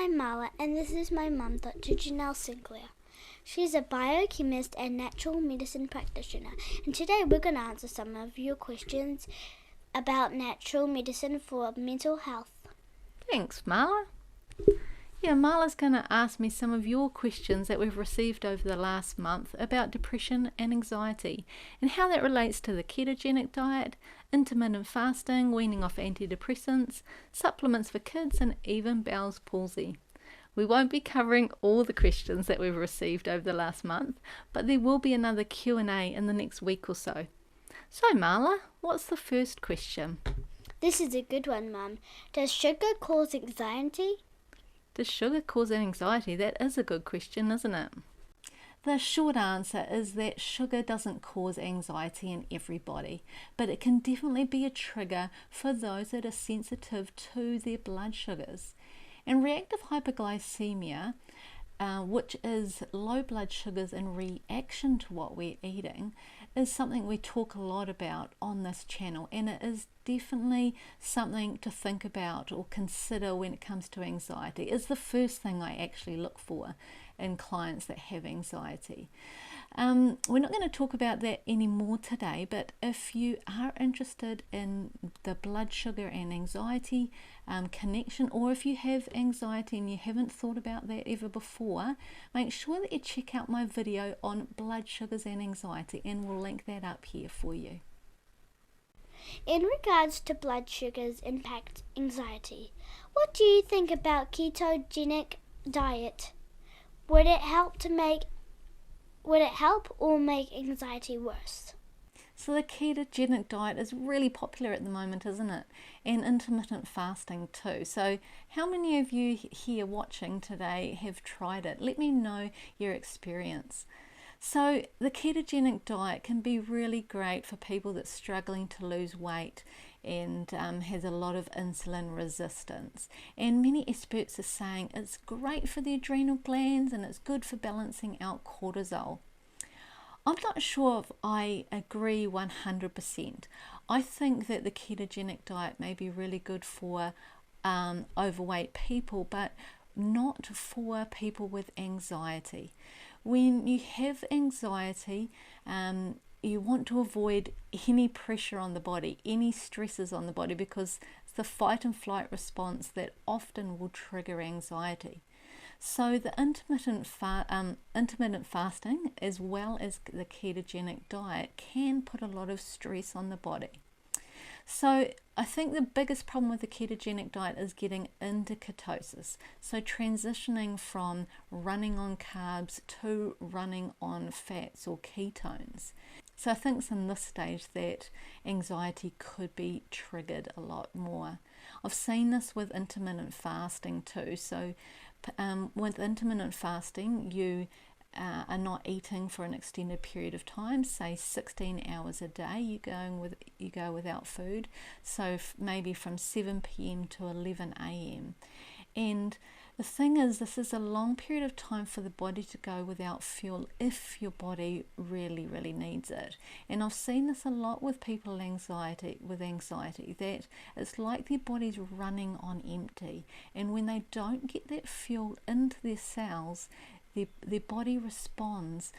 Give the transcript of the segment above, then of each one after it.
I'm Marla, and this is my mum, Dr. Janelle Sinclair. She's a biochemist and natural medicine practitioner, and today we're going to answer some of your questions about natural medicine for mental health. Thanks, Marla. Marla's going to ask me some of your questions that we've received over the last month about depression and anxiety and how that relates to the ketogenic diet, intermittent fasting, weaning off antidepressants, supplements for kids, and even Bell's palsy. We won't be covering all the questions that we've received over the last month, but there will be another Q&A in the next week or so. So Marla, what's the first question? This is a good one, Mum. Does sugar cause anxiety? Does sugar cause anxiety? That is a good question, isn't it? The short answer is that sugar doesn't cause anxiety in everybody, but it can definitely be a trigger for those that are sensitive to their blood sugars. And reactive hypoglycemia, which is low blood sugars in reaction to what we're eating, is something we talk a lot about on this channel, and it is definitely something to think about or consider when it comes to anxiety. It's the first thing I actually look for in clients that have anxiety. We're not going to talk about that anymore today, but if you are interested in the blood sugar and anxiety connection, or if you have anxiety and you haven't thought about that ever before, make sure that you check out my video on blood sugars and anxiety, and we'll link that up here for you. In regards to blood sugars impact anxiety, what do you think about ketogenic diet? Would it help or make anxiety worse? So the ketogenic diet is really popular at the moment, isn't it? And intermittent fasting too. So how many of you here watching today have tried it? Let me know your experience. So the ketogenic diet can be really great for people that's struggling to lose weight and has a lot of insulin resistance. And many experts are saying it's great for the adrenal glands and it's good for balancing out cortisol. I'm not sure if I agree 100%. I think that the ketogenic diet may be really good for overweight people, but not for people with anxiety. When you have anxiety, you want to avoid any pressure on the body, any stresses on the body, because it's the fight and flight response that often will trigger anxiety. So the intermittent fasting as well as the ketogenic diet can put a lot of stress on the body. So I think the biggest problem with the ketogenic diet is getting into ketosis. So transitioning from running on carbs to running on fats or ketones. So I think it's in this stage that anxiety could be triggered a lot more. I've seen this with intermittent fasting too. So with intermittent fasting, you are not eating for an extended period of time, say 16 hours a day. You go without food, so maybe from 7 p.m. to 11 a.m. And the thing is, this is a long period of time for the body to go without fuel if your body really, really needs it. And I've seen this a lot with people with anxiety, that it's like their body's running on empty. And when they don't get that fuel into their cells, their body responds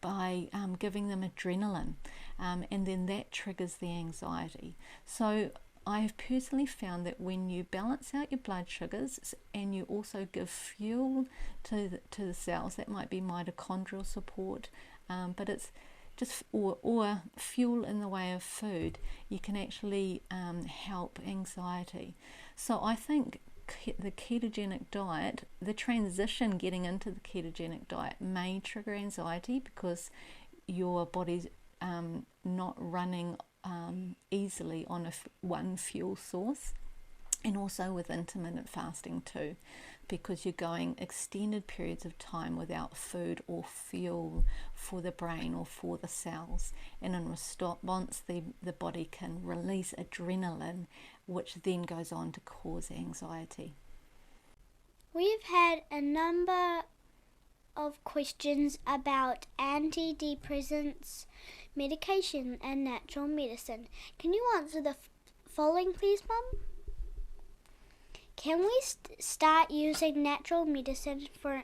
by giving them adrenaline, and then that triggers the anxiety. So I have personally found that when you balance out your blood sugars and you also give fuel to the cells, that might be mitochondrial support, but it's just or fuel in the way of food, you can actually help anxiety. So I think the ketogenic diet, the transition getting into the ketogenic diet may trigger anxiety because your body's not running easily on one fuel source, and also with intermittent fasting too, because you're going extended periods of time without food or fuel for the brain or for the cells, and in response the body can release adrenaline, which then goes on to cause anxiety. We've had a number of questions about antidepressants, medication and natural medicine. Can you answer the following please, Mum? Can we start using natural medicine for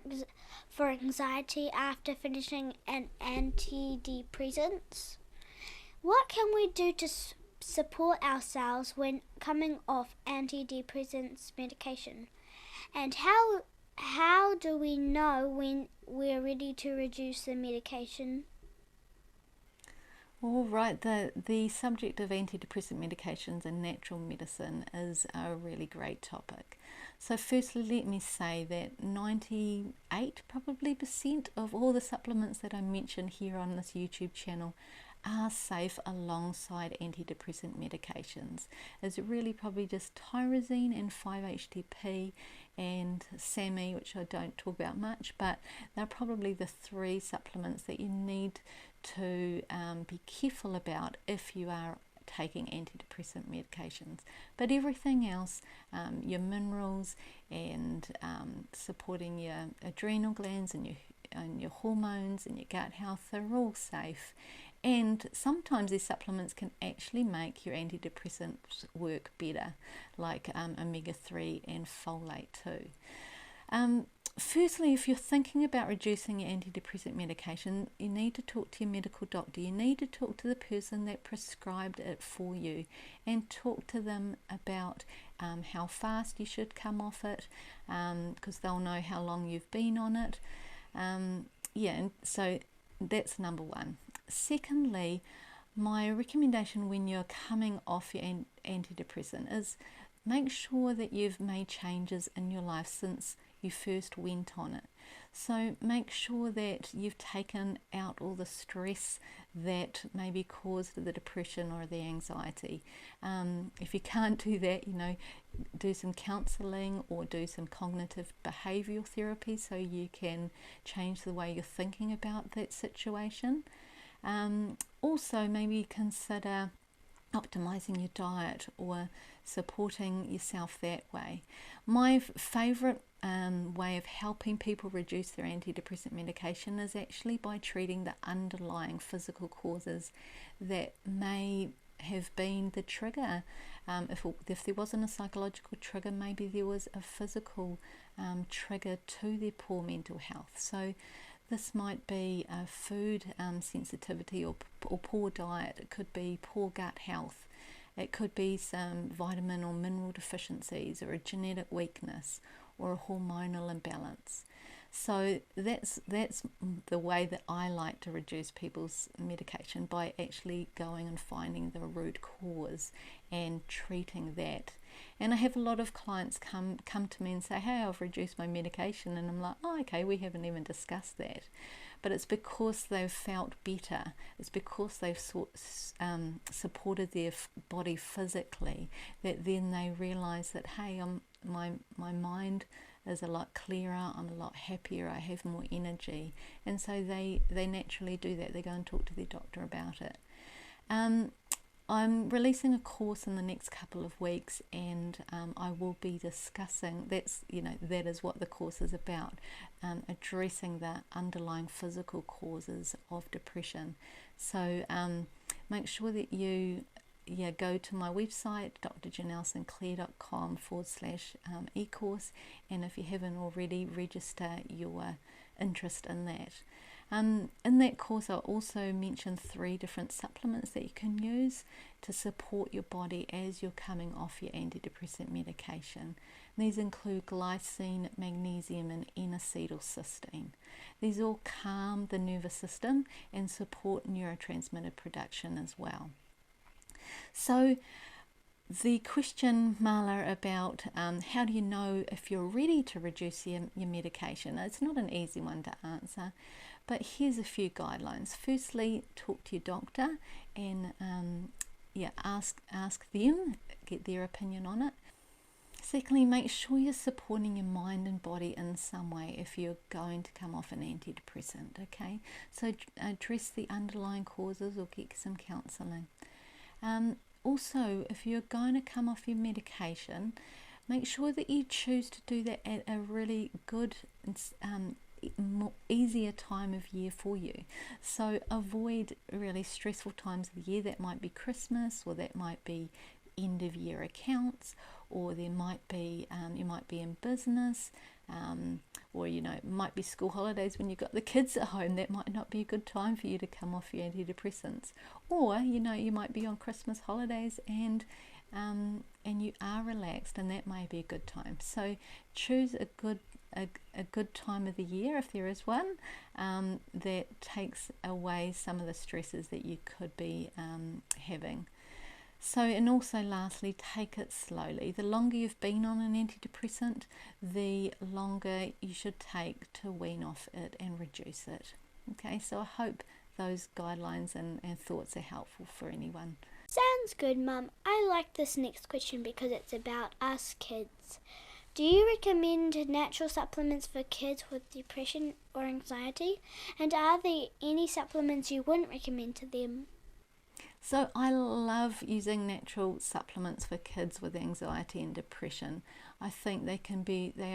anxiety after finishing an antidepressants? What can we do to support ourselves when coming off antidepressants medication? And how do we know when we're ready to reduce the medication? All right, the subject of antidepressant medications and natural medicine is a really great topic. So firstly, let me say that 98% of all the supplements that I mention here on this YouTube channel are safe alongside antidepressant medications. It's really probably just tyrosine and 5-HTP and SAMe, which I don't talk about much, but they're probably the 3 supplements that you need to be careful about if you are taking antidepressant medications. But everything else, your minerals and supporting your adrenal glands and your hormones and your gut health, they're all safe. And sometimes these supplements can actually make your antidepressants work better, like omega-3 and folate too. Firstly, if you're thinking about reducing your antidepressant medication, you need to talk to your medical doctor. You need to talk to the person that prescribed it for you and talk to them about how fast you should come off it, because they'll know how long you've been on it. And so that's number one. Secondly, my recommendation when you're coming off your antidepressant is make sure that you've made changes in your life since you first went on it. So make sure that you've taken out all the stress that maybe caused the depression or the anxiety. If you can't do that, do some counselling or do some cognitive behavioural therapy so you can change the way you're thinking about that situation. Also, maybe consider optimizing your diet or supporting yourself that way. My favourite way of helping people reduce their antidepressant medication is actually by treating the underlying physical causes that may have been the trigger. If there wasn't a psychological trigger, maybe there was a physical trigger to their poor mental health. So this might be a food sensitivity or poor diet. It could be poor gut health. It could be some vitamin or mineral deficiencies or a genetic weakness or a hormonal imbalance. So that's the way that I like to reduce people's medication, by actually going and finding the root cause and treating that. And I have a lot of clients come to me and say, hey, I've reduced my medication, and I'm like, oh, okay, we haven't even discussed that. But it's because they've felt better. It's because they've supported their body physically that then they realize that, hey, my mind is a lot clearer, I'm a lot happier, I have more energy. And so they naturally do that. They go and talk to their doctor about it. I'm releasing a course in the next couple of weeks, and I will be discussing, that is what the course is about, addressing the underlying physical causes of depression. So make sure that you go to my website, drjanellesinclair.com/e-course, and if you haven't already, register your interest in that. In that course, I'll also mention 3 different supplements that you can use to support your body as you're coming off your antidepressant medication. These include glycine, magnesium, and N-acetylcysteine. These all calm the nervous system and support neurotransmitter production as well. So the question, Marla, about how do you know if you're ready to reduce your medication, it's not an easy one to answer, but here's a few guidelines. Firstly, talk to your doctor and ask them, get their opinion on it. Secondly, make sure you're supporting your mind and body in some way if you're going to come off an antidepressant, okay? So address the underlying causes or get some counselling. Also, if you're going to come off your medication, make sure that you choose to do that at a really good, easier time of year for you. So avoid really stressful times of the year. That might be Christmas, or that might be end of year accounts, or there might be you might be in business, or it might be school holidays when you've got the kids at home. That might not be a good time for you to come off your antidepressants. Or you might be on Christmas holidays and you are relaxed, and that may be a good time. So choose a good time of the year, if there is one, that takes away some of the stresses that you could be having. So, and also lastly, take it slowly. The longer you've been on an antidepressant, the longer you should take to wean off it and reduce it. Okay, so I hope those guidelines and thoughts are helpful for anyone. Sounds good, Mum. I like this next question because it's about us kids. Do you recommend natural supplements for kids with depression or anxiety? And are there any supplements you wouldn't recommend to them? So I love using natural supplements for kids with anxiety and depression. I think they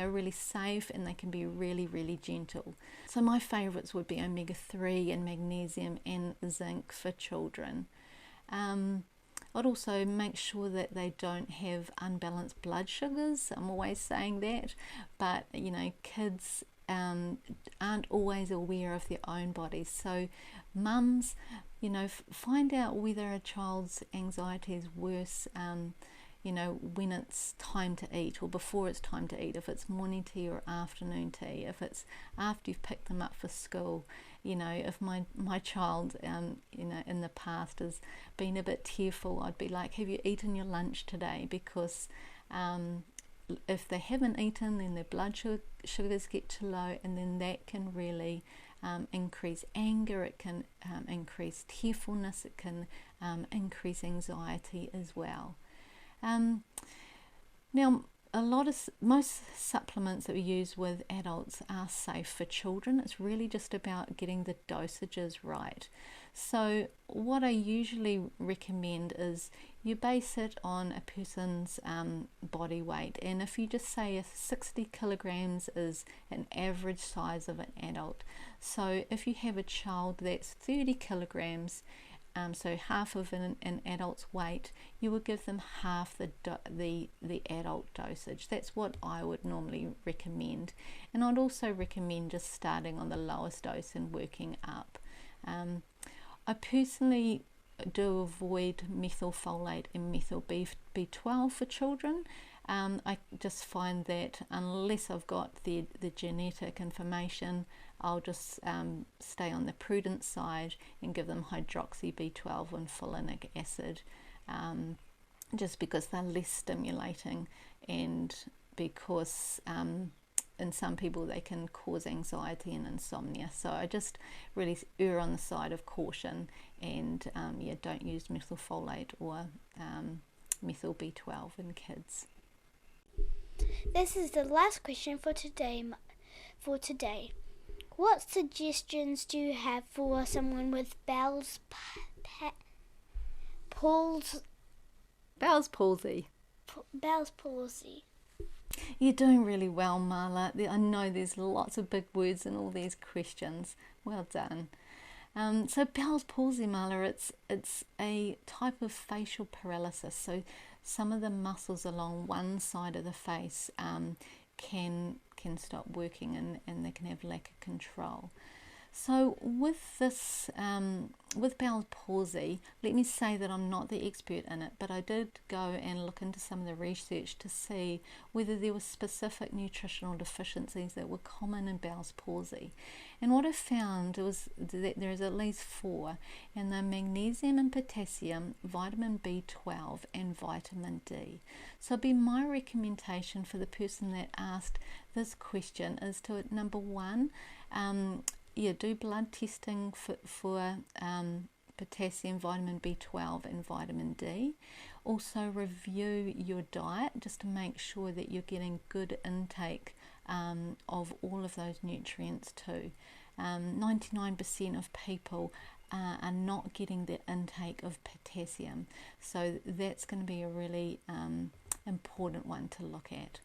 are really safe, and they can be really, really gentle. So my favourites would be omega-3 and magnesium and zinc for children. I'd also make sure that they don't have unbalanced blood sugars. I'm always saying that, but kids aren't always aware of their own bodies. So mums, find out whether a child's anxiety is worse when it's time to eat or before it's time to eat, if it's morning tea or afternoon tea, if it's after you've picked them up for school. If my child in the past has been a bit tearful, I'd be like, have you eaten your lunch today? Because if they haven't eaten, then their blood sugars get too low, and then that can really increase anger, it can increase tearfulness, it can increase anxiety as well. Now, most supplements that we use with adults are safe for children. It's really just about getting the dosages right. So what I usually recommend is you base it on a person's body weight, and if you just say 60 kilograms is an average size of an adult, so if you have a child that's 30 kilograms, so half of an adult's weight, you would give them half the adult dosage. That's what I would normally recommend, and I'd also recommend just starting on the lowest dose and working up. I personally do avoid methylfolate and methyl B12 for children. I just find that unless I've got the genetic information, I'll just stay on the prudent side and give them hydroxy B12 and folinic acid, just because they're less stimulating, and because in some people they can cause anxiety and insomnia. So I just really err on the side of caution, and don't use methylfolate or methyl B12 in kids. This is the last question for today. What suggestions do you have for someone with Bell's palsy? You're doing really well, Marla. I know there's lots of big words in all these questions. Well done. So Bell's palsy, Marla, it's a type of facial paralysis. So some of the muscles along one side of the face can stop working, and they can have lack of control. So with this, with Bell's palsy, let me say that I'm not the expert in it, but I did go and look into some of the research to see whether there were specific nutritional deficiencies that were common in Bell's palsy. And what I found was that there is at least 4, and they're magnesium and potassium, vitamin B12 and vitamin D. So it'd be my recommendation for the person that asked this question is to, number 1, do blood testing for potassium, vitamin B12 and vitamin D. Also review your diet just to make sure that you're getting good intake of all of those nutrients too. 99% of people are not getting the intake of potassium, so that's going to be a really important one to look at.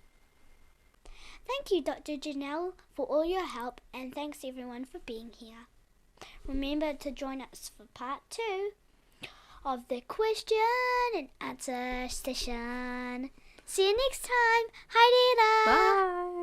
Thank you, Dr. Janelle, for all your help, and thanks everyone for being here. Remember to join us for part 2 of the question and answer session. See you next time. Hi, Dita. Bye.